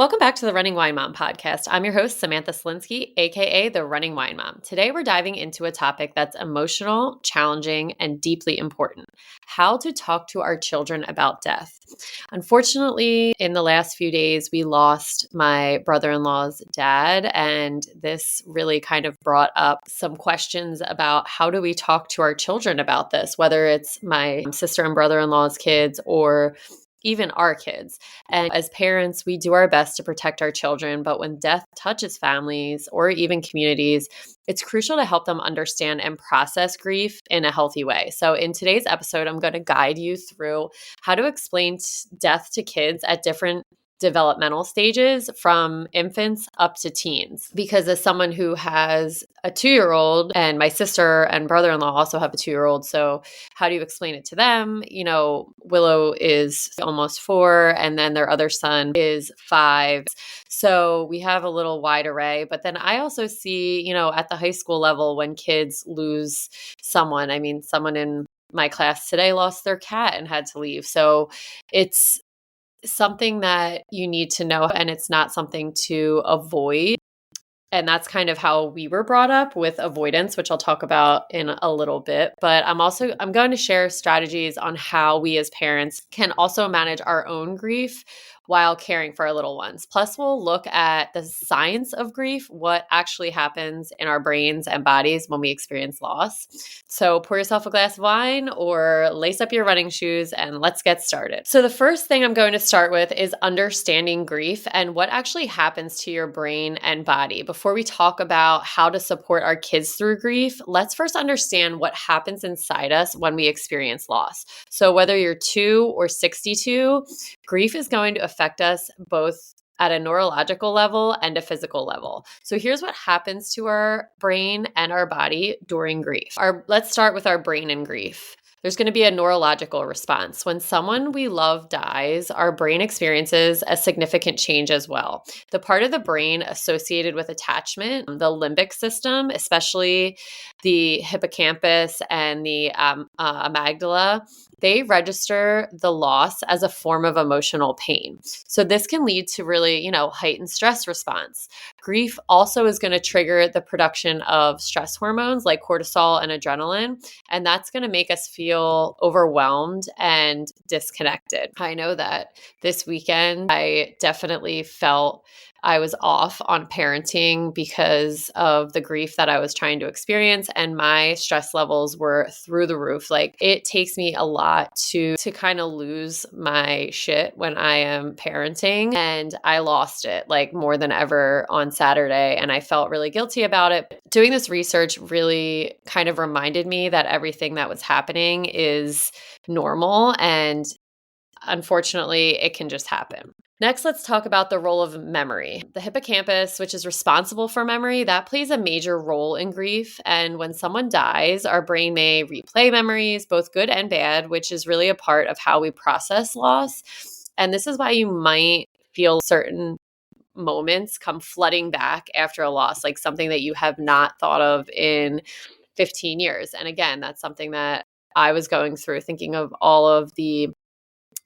Welcome back to the Running Wine Mom podcast. I'm your host, Samantha Cieslinski, aka the Running Wine Mom. Today, we're diving into a topic that's emotional, challenging, and deeply important: how to talk to our children about death. Unfortunately, in the last few days, we lost my brother-in-law's dad, and this really kind of brought up some questions about how do we talk to our children about this, whether it's my sister and brother-in-law's kids or even our kids. And as parents, we do our best to protect our children, but when death touches families or even communities, it's crucial to help them understand and process grief in a healthy way. So in today's episode, I'm going to guide you through how to explain death to kids at different developmental stages from infants up to teens. Because as someone who has a 2-year-old, and my sister and brother-in-law also have a 2-year-old, so how do you explain it to them? You know, Willow is almost 4, and then their other son is 5. So we have a little wide array. But then I also see, at the high school level when kids lose someone. I mean, someone in my class today lost their cat and had to leave. So it's something that you need to know, and it's not something to avoid. And that's kind of how we were brought up, with avoidance, which I'll talk about in a little bit. But I'm going to share strategies on how we as parents can also manage our own grief while caring for our little ones. Plus, we'll look at the science of grief, what actually happens in our brains and bodies when we experience loss. So pour yourself a glass of wine or lace up your running shoes and let's get started. So the first thing I'm going to start with is understanding grief and what actually happens to your brain and body. Before we talk about how to support our kids through grief, let's first understand what happens inside us when we experience loss. So whether you're 2 or 62, grief is going to affect us both at a neurological level and a physical level. So here's what happens to our brain and our body during grief. Let's start with our brain and grief. There's going to be a neurological response. When someone we love dies, our brain experiences a significant change as well. The part of the brain associated with attachment, the limbic system, especially the hippocampus and the amygdala, they register the loss as a form of emotional pain. So this can lead to really, heightened stress response. Grief also is going to trigger the production of stress hormones like cortisol and adrenaline, and that's going to make us feel overwhelmed and disconnected. I know that this weekend I definitely felt I was off on parenting because of the grief that I was trying to experience, and my stress levels were through the roof. Like, it takes me a lot to kind of lose my shit when I am parenting, and I lost it like more than ever on Saturday, and I felt really guilty about it. Doing this research really kind of reminded me that everything that was happening is normal, and unfortunately, it can just happen. Next, let's talk about the role of memory. The hippocampus, which is responsible for memory, that plays a major role in grief. And when someone dies, our brain may replay memories, both good and bad, which is really a part of how we process loss. And this is why you might feel certain moments come flooding back after a loss, like something that you have not thought of in 15 years. And again, that's something that I was going through, thinking of all of the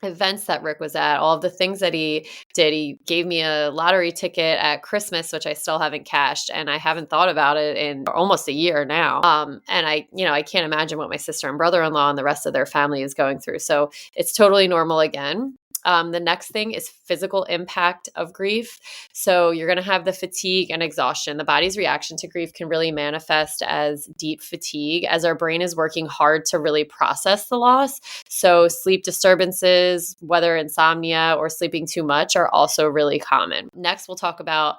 events that Rick was at, all of the things that he did. He gave me a lottery ticket at Christmas, which I still haven't cashed, and I haven't thought about it in almost a year now. And I can't imagine what my sister and brother-in-law and the rest of their family is going through. So it's totally normal again. The next thing is physical impact of grief. So you're going to have the fatigue and exhaustion. The body's reaction to grief can really manifest as deep fatigue, as our brain is working hard to really process the loss. So sleep disturbances, whether insomnia or sleeping too much, are also really common. Next, we'll talk about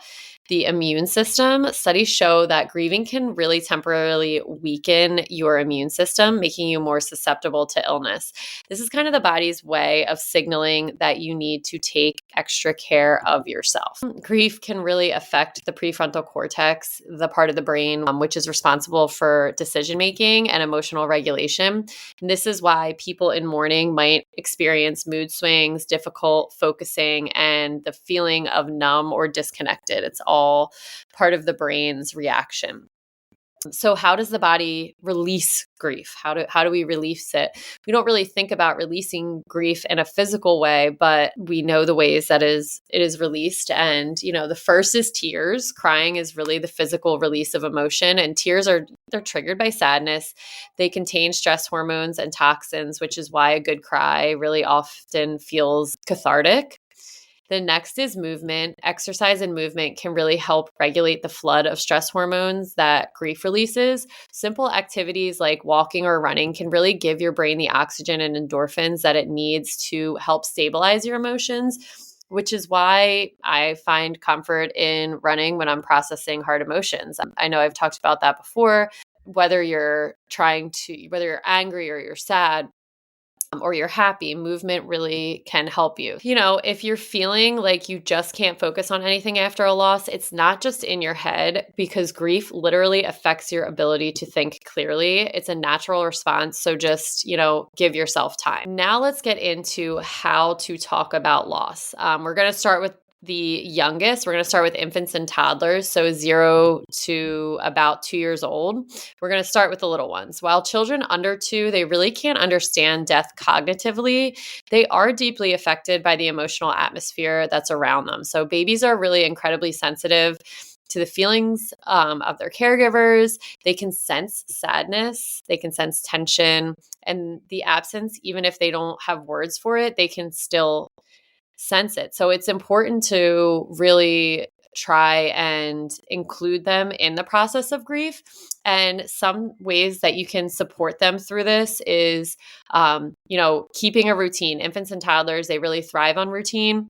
the immune system. Studies show that grieving can really temporarily weaken your immune system, making you more susceptible to illness. This is kind of the body's way of signaling that you need to take extra care of yourself. Grief can really affect the prefrontal cortex, the part of the brain which is responsible for decision-making and emotional regulation. And this is why people in mourning might experience mood swings, difficult focusing, and the feeling of numb or disconnected. It's all part of the brain's reaction. So how does the body release grief? How do we release it? We don't really think about releasing grief in a physical way, but we know the ways that it is released. And, the first is tears. Crying is really the physical release of emotion, and they're triggered by sadness. They contain stress hormones and toxins, which is why a good cry really often feels cathartic. The next is movement. Exercise and movement can really help regulate the flood of stress hormones that grief releases. Simple activities like walking or running can really give your brain the oxygen and endorphins that it needs to help stabilize your emotions, which is why I find comfort in running when I'm processing hard emotions. I know I've talked about that before. Whether you're angry or you're sad, or you're happy, movement really can help you. If you're feeling like you just can't focus on anything after a loss, it's not just in your head, because grief literally affects your ability to think clearly. It's a natural response. So just, give yourself time. Now let's get into how to talk about loss. We're going to start with the youngest. We're going to start with infants and toddlers, so 0 to about 2 years old. We're going to start with the little ones. While children under 2, they really can't understand death cognitively, they are deeply affected by the emotional atmosphere that's around them. So babies are really incredibly sensitive to the feelings of their caregivers. They can sense sadness, they can sense tension, and the absence, even if they don't have words for it, they can still sense it. So it's important to really try and include them in the process of grief. And some ways that you can support them through this is, keeping a routine. Infants and toddlers, they really thrive on routine.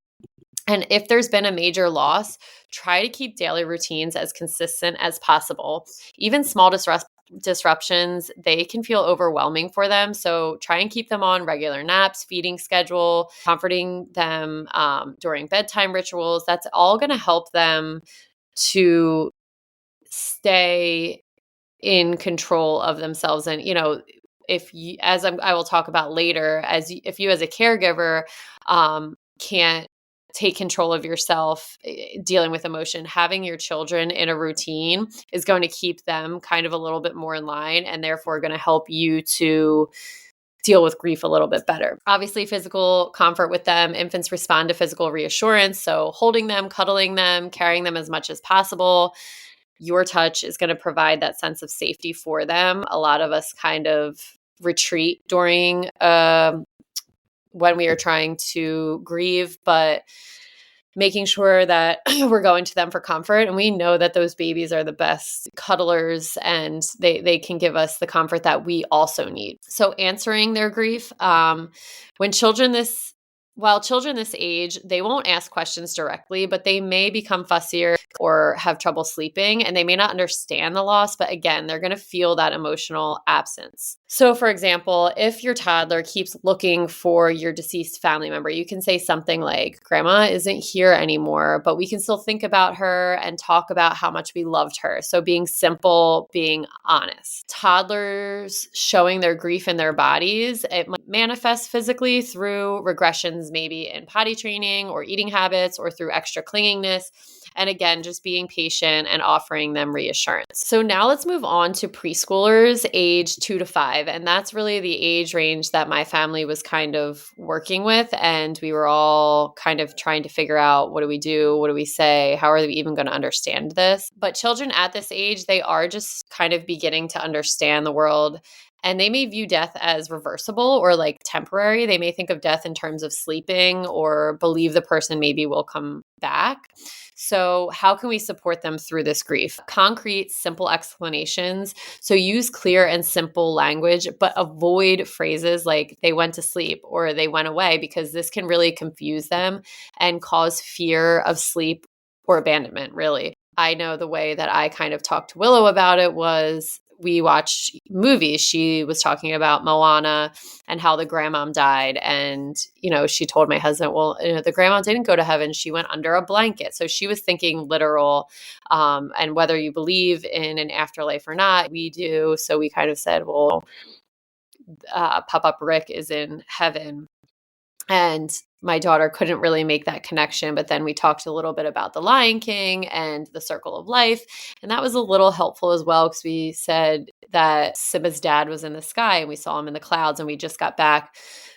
And if there's been a major loss, try to keep daily routines as consistent as possible. Even small disruptions, they can feel overwhelming for them. So try and keep them on regular naps, feeding schedule, comforting them during bedtime rituals. That's all going to help them to stay in control of themselves. And, if you, I will talk about later, if you as a caregiver can't take control of yourself dealing with emotion, having your children in a routine is going to keep them kind of a little bit more in line, and therefore going to help you to deal with grief a little bit better. Obviously, physical comfort with them. Infants respond to physical reassurance. So holding them, cuddling them, carrying them as much as possible. Your touch is going to provide that sense of safety for them. A lot of us kind of retreat during when we are trying to grieve, but making sure that we're going to them for comfort. And we know that those babies are the best cuddlers, and they can give us the comfort that we also need. So answering their grief, while children this age, they won't ask questions directly, but they may become fussier or have trouble sleeping, and they may not understand the loss, but again, they're going to feel that emotional absence. So for example, if your toddler keeps looking for your deceased family member, you can say something like, "Grandma isn't here anymore, but we can still think about her and talk about how much we loved her." So being simple, being honest. Toddlers showing their grief in their bodies, it might manifest physically through regressions, maybe in potty training or eating habits, or through extra clinginess. And again, just being patient and offering them reassurance. So now let's move on to preschoolers age 2 to 5. And that's really the age range that my family was kind of working with. And we were all kind of trying to figure out, what do we do? What do we say? How are we even going to understand this? But children at this age, they are just kind of beginning to understand the world. And they may view death as reversible or like temporary. They may think of death in terms of sleeping, or believe the person maybe will come back. So how can we support them through this grief? Concrete, simple explanations. So use clear and simple language, but avoid phrases like "they went to sleep" or "they went away," because this can really confuse them and cause fear of sleep or abandonment, really. I know the way that I kind of talked to Willow about it was, we watched movies. She was talking about Moana and how the grandmom died. And, she told my husband, well, the grandma didn't go to heaven. She went under a blanket. So she was thinking literal. And whether you believe in an afterlife or not, we do. So we kind of said, well, Pop-Up Rick is in heaven. And my daughter couldn't really make that connection, but then we talked a little bit about the Lion King and the Circle of Life, and that was a little helpful as well because we said that Simba's dad was in the sky and we saw him in the clouds, and we just got back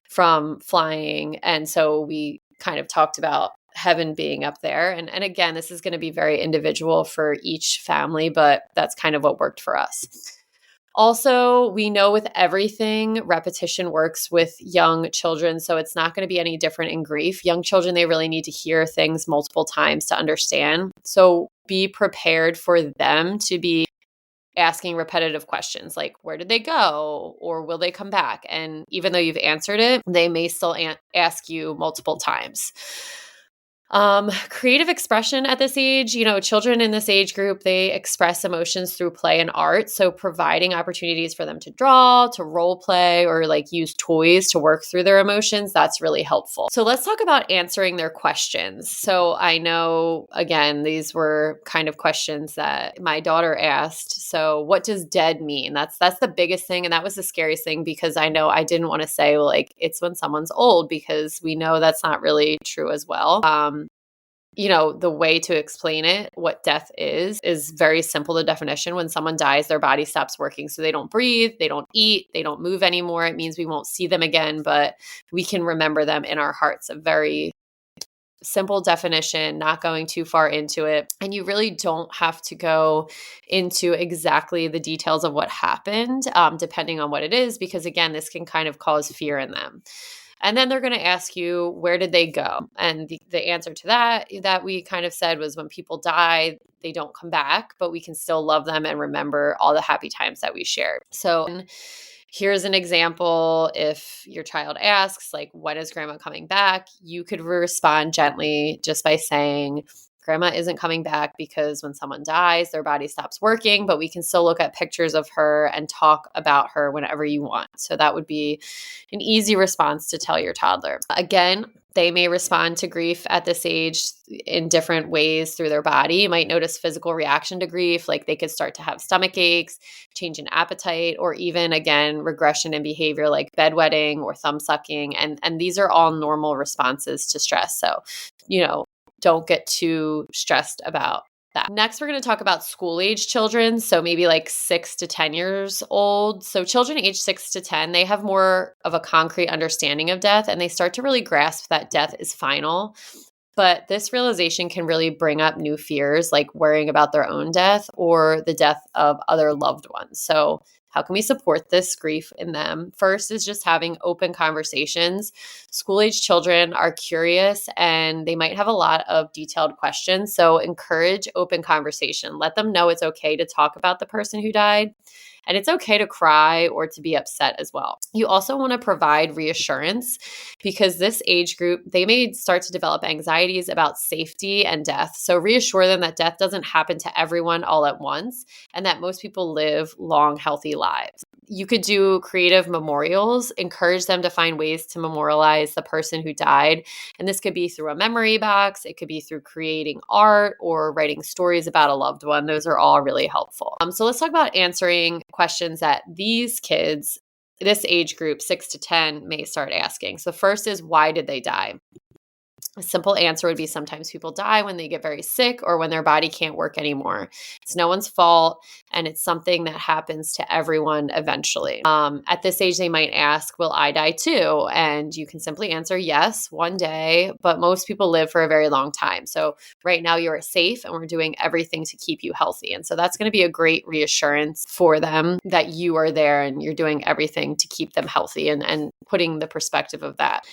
from flying, and so we kind of talked about heaven being up there. And again, this is going to be very individual for each family, but that's kind of what worked for us. Also, we know with everything, repetition works with young children, so it's not going to be any different in grief. Young children, they really need to hear things multiple times to understand. So be prepared for them to be asking repetitive questions like, where did they go? Or will they come back? And even though you've answered it, they may still ask you multiple times. Creative expression at this age, children in this age group, they express emotions through play and art. So providing opportunities for them to draw, to role play, or like use toys to work through their emotions, that's really helpful. So let's talk about answering their questions. So I know, again, these were kind of questions that my daughter asked. So what does dead mean? That's the biggest thing. And that was the scariest thing because I know I didn't want to say, well, like, it's when someone's old, because we know that's not really true as well. The way to explain it, what death is very simple. The definition: when someone dies, their body stops working. So they don't breathe, they don't eat, they don't move anymore. It means we won't see them again, but we can remember them in our hearts. A very simple definition, not going too far into it. And you really don't have to go into exactly the details of what happened, depending on what it is, because again, this can kind of cause fear in them. And then they're going to ask you, where did they go? And the answer to that we kind of said was, when people die, they don't come back, but we can still love them and remember all the happy times that we shared. So here's an example. If your child asks, like, when is grandma coming back? You could respond gently just by saying, grandma isn't coming back because when someone dies, their body stops working, but we can still look at pictures of her and talk about her whenever you want. So that would be an easy response to tell your toddler. Again, they may respond to grief at this age in different ways through their body. You might notice physical reaction to grief, like they could start to have stomach aches, change in appetite, or even, again, regression in behavior like bedwetting or thumb sucking. And these are all normal responses to stress. So, don't get too stressed about that. Next, we're going to talk about school-age children. So maybe like 6 to 10 years old. So children age 6 to 10, they have more of a concrete understanding of death, and they start to really grasp that death is final. But this realization can really bring up new fears, like worrying about their own death or the death of other loved ones. So how can we support this grief in them? First is just having open conversations. School-age children are curious and they might have a lot of detailed questions. So encourage open conversation. Let them know it's okay to talk about the person who died. And it's okay to cry or to be upset as well. You also want to provide reassurance, because this age group, they may start to develop anxieties about safety and death. So reassure them that death doesn't happen to everyone all at once, and that most people live long, healthy lives. You could do creative memorials, encourage them to find ways to memorialize the person who died. And this could be through a memory box. It could be through creating art or writing stories about a loved one. Those are all really helpful. So let's talk about answering questions that these kids, this age group, 6 to 10, may start asking. So first is, why did they die? A simple answer would be, sometimes people die when they get very sick or when their body can't work anymore. It's no one's fault, and it's something that happens to everyone eventually. At this age, they might ask, will I die too? And you can simply answer, yes, one day, but most people live for a very long time. So right now you are safe, and we're doing everything to keep you healthy. And so that's going to be a great reassurance for them that you are there and you're doing everything to keep them healthy, and putting the perspective of that.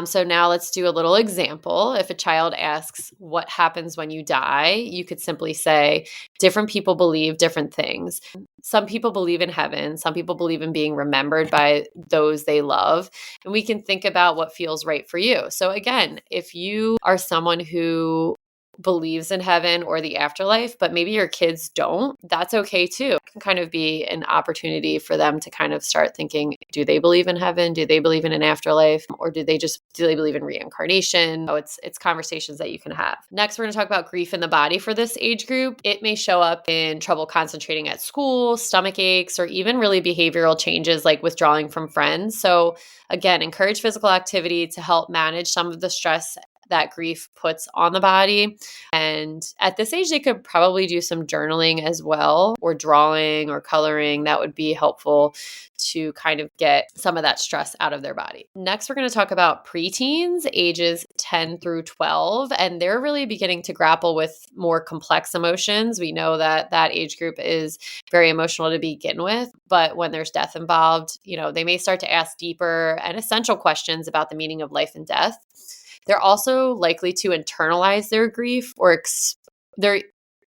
So now let's do a little example. If a child asks, what happens when you die? You could simply say, different people believe different things. Some people believe in heaven. Some people believe in being remembered by those they love. And we can think about what feels right for you. So again, if you are someone who believes in heaven or the afterlife, but maybe your kids don't, that's okay too. It can kind of be an opportunity for them to kind of start thinking, do they believe in heaven? Do they believe in an afterlife? Or do they believe in reincarnation? Oh, it's conversations that you can have. Next, we're going to talk about grief in the body for this age group. It may show up in trouble concentrating at school, stomach aches, or even really behavioral changes like withdrawing from friends. So again, encourage physical activity to help manage some of the stress that grief puts on the body. And at this age, they could probably do some journaling as well, or drawing or coloring. That would be helpful to kind of get some of that stress out of their body. Next, we're going to talk about preteens, ages 10 through 12, and they're really beginning to grapple with more complex emotions. We know that that age group is very emotional to begin with, but when there's death involved, they may start to ask deeper and essential questions about the meaning of life and death. They're also likely to internalize their grief they're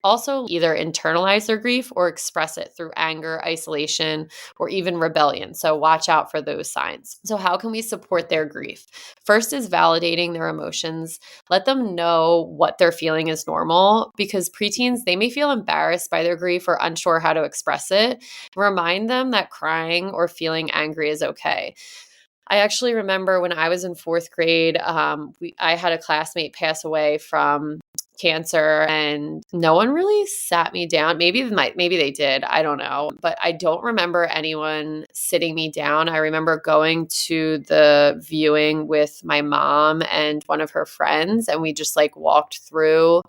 also either internalize their grief or express it through anger, isolation, or even rebellion. So watch out for those signs. So how can we support their grief? First is validating their emotions. Let them know what they're feeling is normal, because preteens, they may feel embarrassed by their grief or unsure how to express it. Remind them that crying or feeling angry is okay. I actually remember when I was in fourth grade, I had a classmate pass away from cancer, and no one really sat me down. Maybe they did. I don't know. But I don't remember anyone sitting me down. I remember going to the viewing with my mom and one of her friends, and we just walked through.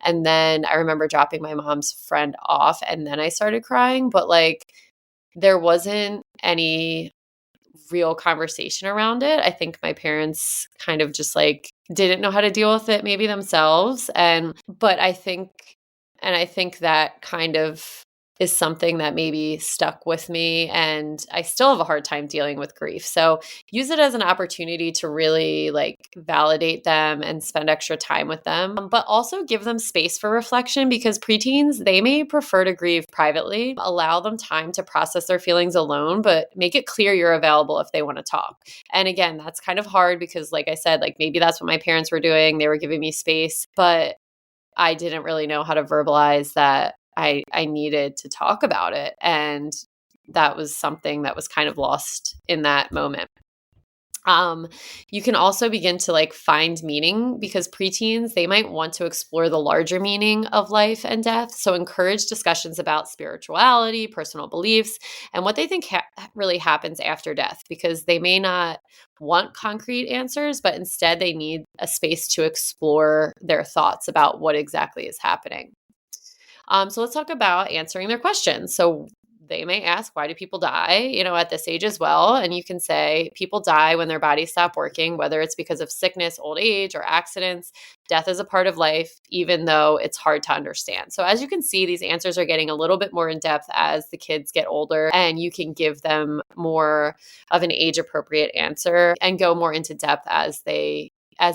And then I remember dropping my mom's friend off, and then I started crying. But there wasn't any real conversation around it. I think my parents kind of just didn't know how to deal with it maybe themselves. But I think that kind of is something that maybe stuck with me, and I still have a hard time dealing with grief. So use it as an opportunity to really validate them and spend extra time with them, but also give them space for reflection, because preteens, they may prefer to grieve privately. Allow them time to process their feelings alone, but make it clear you're available if they want to talk. And again, that's kind of hard because like I said, maybe that's what my parents were doing. They were giving me space, but I didn't really know how to verbalize that I needed to talk about it. And that was something that was kind of lost in that moment. You can also begin to find meaning, because preteens, they might want to explore the larger meaning of life and death. So encourage discussions about spirituality, personal beliefs, and what they think really happens after death, because they may not want concrete answers, but instead they need a space to explore their thoughts about what exactly is happening. So let's talk about answering their questions. So they may ask, why do people die, at this age as well? And you can say people die when their bodies stop working, whether it's because of sickness, old age, or accidents. Death is a part of life, even though it's hard to understand. So as you can see, these answers are getting a little bit more in depth as the kids get older, and you can give them more of an age appropriate answer and go more into depth as they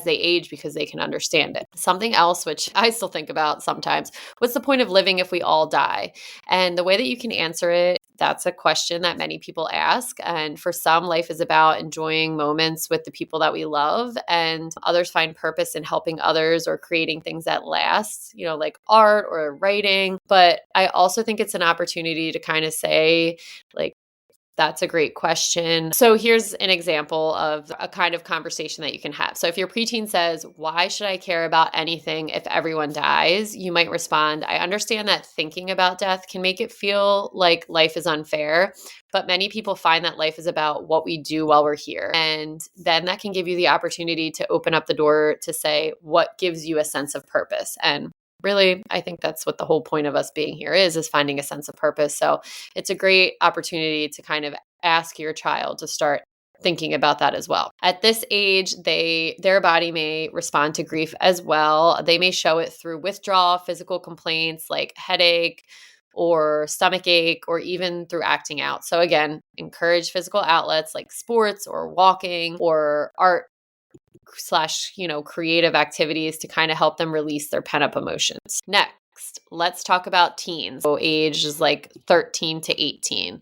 age, because they can understand it. Something else, which I still think about sometimes, what's the point of living if we all die? And the way that you can answer it, that's a question that many people ask. And for some, life is about enjoying moments with the people that we love, and others find purpose in helping others or creating things that last, like art or writing. But I also think it's an opportunity to kind of say, that's a great question. So here's an example of a kind of conversation that you can have. So if your preteen says, why should I care about anything if everyone dies? You might respond, I understand that thinking about death can make it feel like life is unfair, but many people find that life is about what we do while we're here. And then that can give you the opportunity to open up the door to say, what gives you a sense of purpose? And really, I think that's what the whole point of us being here is finding a sense of purpose. So it's a great opportunity to kind of ask your child to start thinking about that as well. At this age, their body may respond to grief as well. They may show it through withdrawal, physical complaints like headache or stomach ache, or even through acting out. So again, encourage physical outlets like sports or walking or art / creative activities to kind of help them release their pent-up emotions. Next, let's talk about teens. So age is 13 to 18.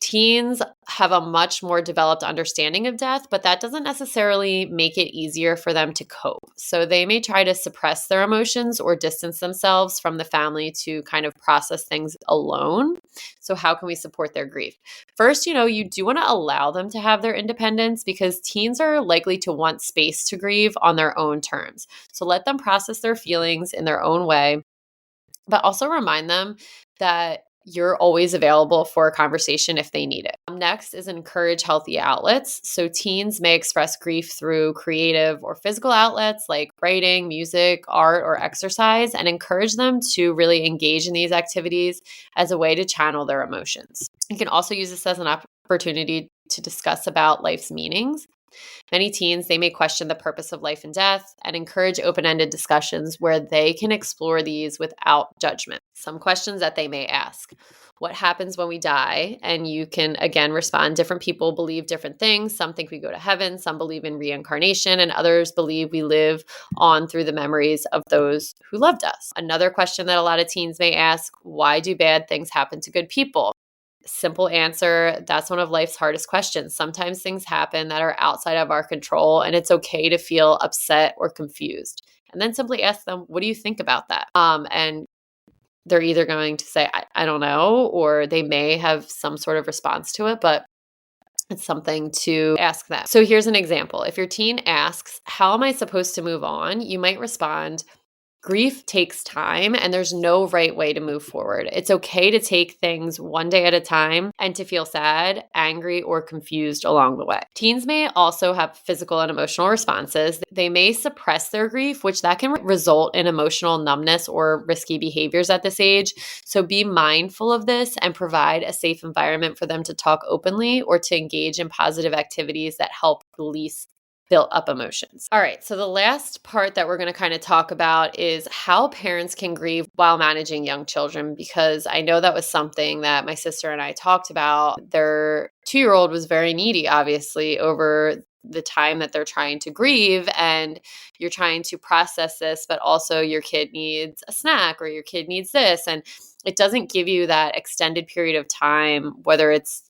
Teens have a much more developed understanding of death, but that doesn't necessarily make it easier for them to cope. So they may try to suppress their emotions or distance themselves from the family to kind of process things alone. So how can we support their grief? First, you do want to allow them to have their independence because teens are likely to want space to grieve on their own terms. So let them process their feelings in their own way, but also remind them that you're always available for a conversation if they need it. Next is encourage healthy outlets. So teens may express grief through creative or physical outlets like writing, music, art, or exercise, and encourage them to really engage in these activities as a way to channel their emotions. You can also use this as an opportunity to discuss about life's meanings. Many teens, they may question the purpose of life and death and encourage open-ended discussions where they can explore these without judgment. Some questions that they may ask: what happens when we die? And you can, again, respond. Different people believe different things. Some think we go to heaven. Some believe in reincarnation. And others believe we live on through the memories of those who loved us. Another question that a lot of teens may ask: why do bad things happen to good people? Simple answer: that's one of life's hardest questions. Sometimes things happen that are outside of our control, and it's okay to feel upset or confused. And then simply ask them, what do you think about that? And they're either going to say, I don't know, or they may have some sort of response to it, but it's something to ask them. So here's an example. If your teen asks, how am I supposed to move on? You might respond, grief takes time and there's no right way to move forward. It's okay to take things one day at a time and to feel sad, angry, or confused along the way. Teens may also have physical and emotional responses. They may suppress their grief, which that can result in emotional numbness or risky behaviors at this age. So be mindful of this and provide a safe environment for them to talk openly or to engage in positive activities that help release built up emotions. All right, so the last part that we're going to kind of talk about is how parents can grieve while managing young children, because I know that was something that my sister and I talked about. Their 2-year-old was very needy, obviously, over the time that they're trying to grieve, and you're trying to process this, but also your kid needs a snack or your kid needs this, and it doesn't give you that extended period of time, whether it's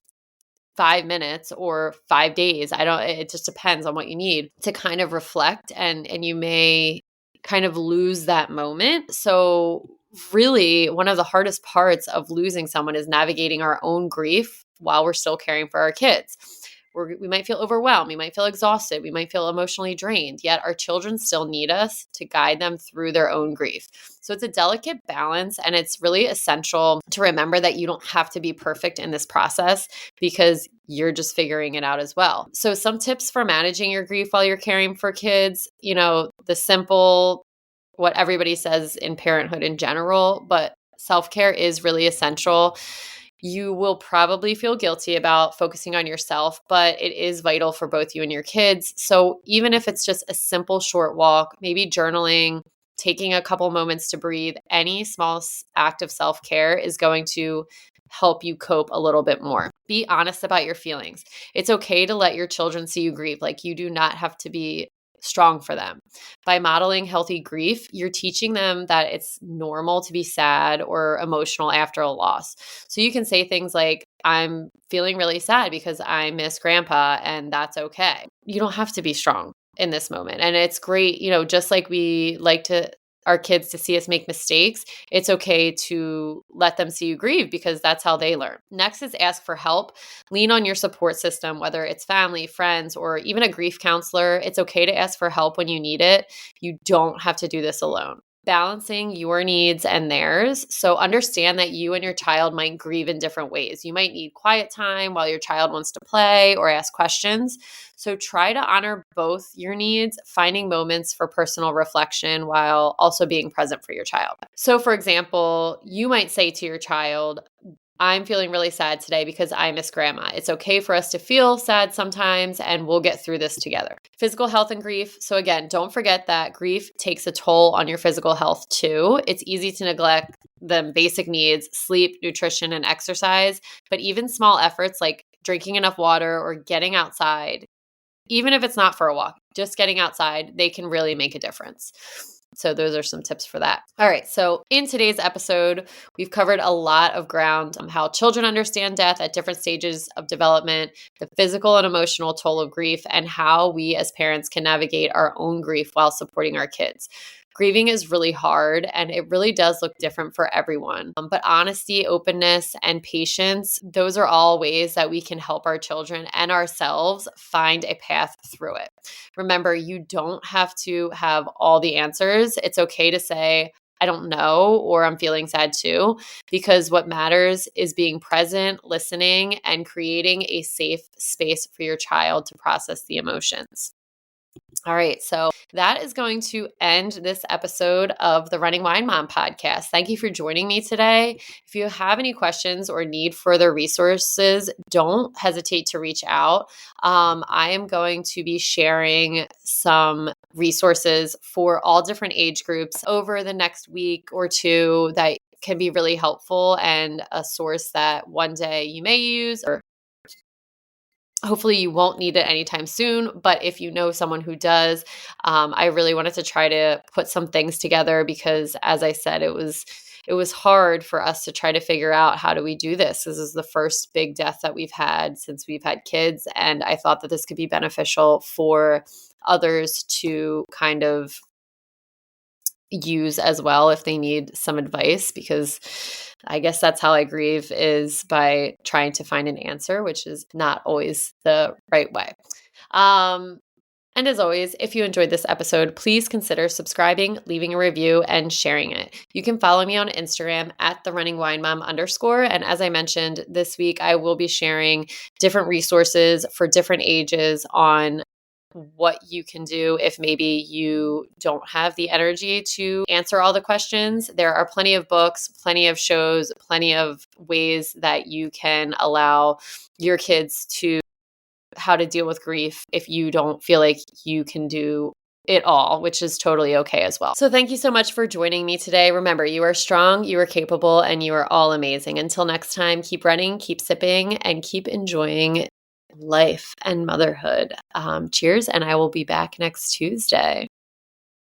5 minutes or 5 days. It just depends on what you need to kind of reflect, and you may kind of lose that moment. So really, one of the hardest parts of losing someone is navigating our own grief while we're still caring for our kids. We might feel overwhelmed. We might feel exhausted. We might feel emotionally drained, yet our children still need us to guide them through their own grief. So it's a delicate balance, and it's really essential to remember that you don't have to be perfect in this process because you're just figuring it out as well. So some tips for managing your grief while you're caring for kids, the simple, what everybody says in parenthood in general, but self-care is really essential. You will probably feel guilty about focusing on yourself, but it is vital for both you and your kids. So even if it's just a simple short walk, maybe journaling, taking a couple moments to breathe, any small act of self-care is going to help you cope a little bit more. Be honest about your feelings. It's okay to let your children see you grieve. Like, you do not have to be strong for them. By modeling healthy grief, you're teaching them that it's normal to be sad or emotional after a loss. So you can say things like, I'm feeling really sad because I miss grandpa, and that's okay. You don't have to be strong in this moment. And it's great, just like we like to our kids to see us make mistakes, it's okay to let them see you grieve because that's how they learn. Next is ask for help. Lean on your support system, whether it's family, friends, or even a grief counselor. It's okay to ask for help when you need it. You don't have to do this alone. Balancing your needs and theirs. So understand that you and your child might grieve in different ways. You might need quiet time while your child wants to play or ask questions. So try to honor both your needs, finding moments for personal reflection while also being present for your child. So for example, you might say to your child, I'm feeling really sad today because I miss grandma. It's okay for us to feel sad sometimes, and we'll get through this together. Physical health and grief. So again, don't forget that grief takes a toll on your physical health too. It's easy to neglect the basic needs, sleep, nutrition, and exercise, but even small efforts like drinking enough water or getting outside, even if it's not for a walk, just getting outside, they can really make a difference. So those are some tips for that. All right. So in today's episode, we've covered a lot of ground on how children understand death at different stages of development, the physical and emotional toll of grief, and how we as parents can navigate our own grief while supporting our kids. Grieving is really hard and it really does look different for everyone. But honesty, openness, and patience, those are all ways that we can help our children and ourselves find a path through it. Remember, you don't have to have all the answers. It's okay to say, I don't know, or I'm feeling sad too, because what matters is being present, listening, and creating a safe space for your child to process the emotions. All right, so that is going to end this episode of the Running Wine Mom podcast. Thank you for joining me today. If you have any questions or need further resources, don't hesitate to reach out. I am going to be sharing some resources for all different age groups over the next week or two that can be really helpful and a source that one day you may use, or hopefully you won't need it anytime soon, but if you know someone who does, I really wanted to try to put some things together because, as I said, it was hard for us to try to figure out how do we do this. This is the first big death that we've had since we've had kids, and I thought that this could be beneficial for others to kind of use as well if they need some advice, because I guess that's how I grieve, is by trying to find an answer, which is not always the right way. And as always, if you enjoyed this episode, please consider subscribing, leaving a review, and sharing it. You can follow me on Instagram at @therunningwinemom_. And as I mentioned, this week I will be sharing different resources for different ages on what you can do if maybe you don't have the energy to answer all the questions. There are plenty of books, plenty of shows, plenty of ways that you can allow your kids to how to deal with grief if you don't feel like you can do it all, which is totally okay as well. So thank you so much for joining me today. Remember, you are strong, you are capable, and you are all amazing. Until next time, keep running, keep sipping, and keep enjoying life and motherhood. Cheers, and I will be back next Tuesday.